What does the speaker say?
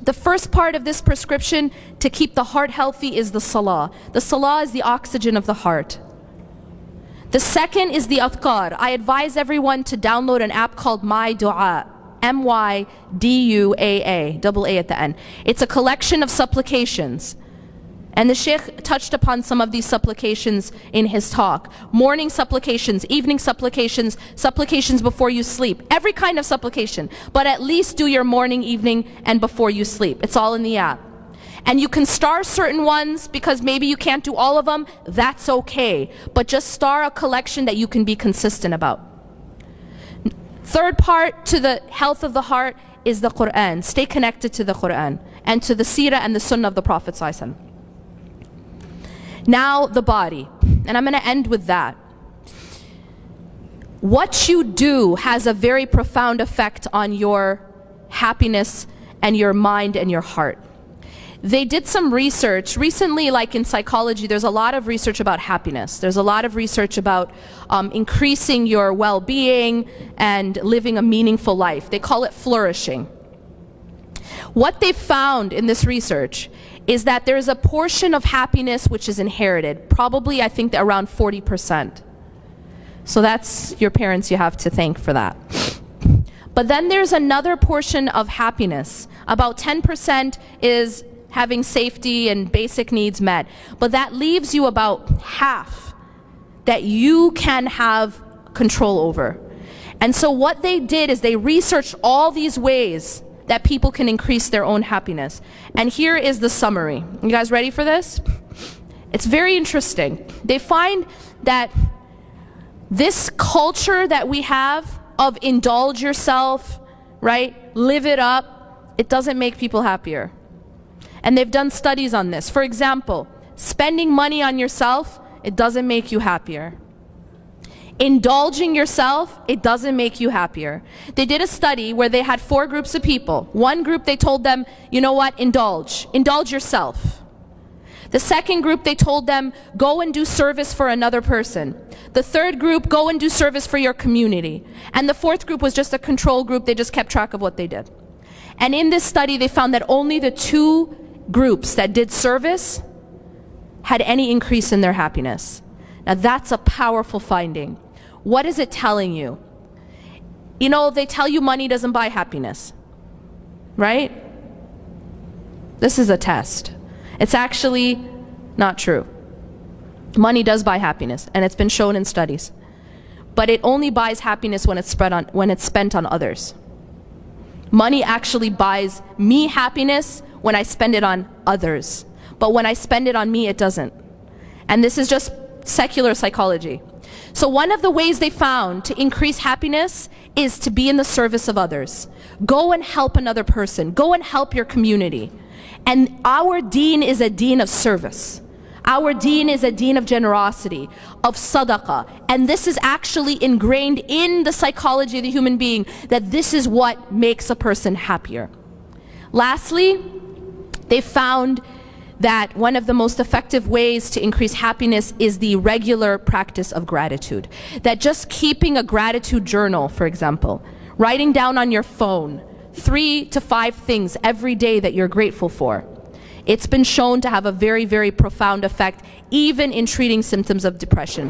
The first part of this prescription to keep the heart healthy is the salah. The salah is the oxygen of the heart. The second is the adhkar. I advise everyone to download an app called My Dua. MYDUAA, double A at the end. It's a collection of supplications. And the Sheikh touched upon some of these supplications in his talk. Morning supplications, evening supplications, supplications before you sleep. Every kind of supplication. But at least do your morning, evening, and before you sleep. It's all in the app. And you can star certain ones because maybe you can't do all of them. That's okay. But just star a collection that you can be consistent about. Third part to the health of the heart is the Quran. Stay connected to the Quran and to the seerah and the sunnah of the Prophet ﷺ. Now the body, and I'm going to end with that. What you do has a very profound effect on your happiness and your mind and your heart. They did some research recently, like in psychology, there's a lot of research about happiness. There's a lot of research about increasing your well-being and living a meaningful life. They call it flourishing. What they found in this research is that there's a portion of happiness which is inherited, probably I think around 40%. So that's your parents you have to thank for that. But then there's another portion of happiness. About 10% is having safety and basic needs met. But that leaves you about half that you can have control over. And so what they did is they researched all these ways that people can increase their own happiness. And here is the summary. You guys ready for this? It's very interesting. They find that this culture that we have of indulge yourself, right? Live it up, it doesn't make people happier. And they've done studies on this. For example, spending money on yourself, it doesn't make you happier. Indulging yourself, it doesn't make you happier. They did a study where they had 4 groups of people. One group they told them, you know what, indulge yourself. The second group they told them, go and do service for another person. The third group, go and do service for your community. And the fourth group was just a control group, they just kept track of what they did. And in this study they found that only the 2 groups that did service had any increase in their happiness. Now that's a powerful finding. What is it telling you? You know, they tell you money doesn't buy happiness, right? This is a test. It's actually not true. Money does buy happiness, and it's been shown in studies. But it only buys happiness when it's spent on others. Money actually buys me happiness when I spend it on others. But when I spend it on me, it doesn't. And this is just secular psychology. So one of the ways they found to increase happiness is to be in the service of others. Go and help another person. Go and help your community. And our deen is a deen of service. Our deen is a deen of generosity, of sadaqah. And this is actually ingrained in the psychology of the human being, that this is what makes a person happier. Lastly, they found that one of the most effective ways to increase happiness is the regular practice of gratitude. That just keeping a gratitude journal, for example, writing down on your phone 3 to 5 things every day that you're grateful for. It's been shown to have a very, very profound effect, even in treating symptoms of depression.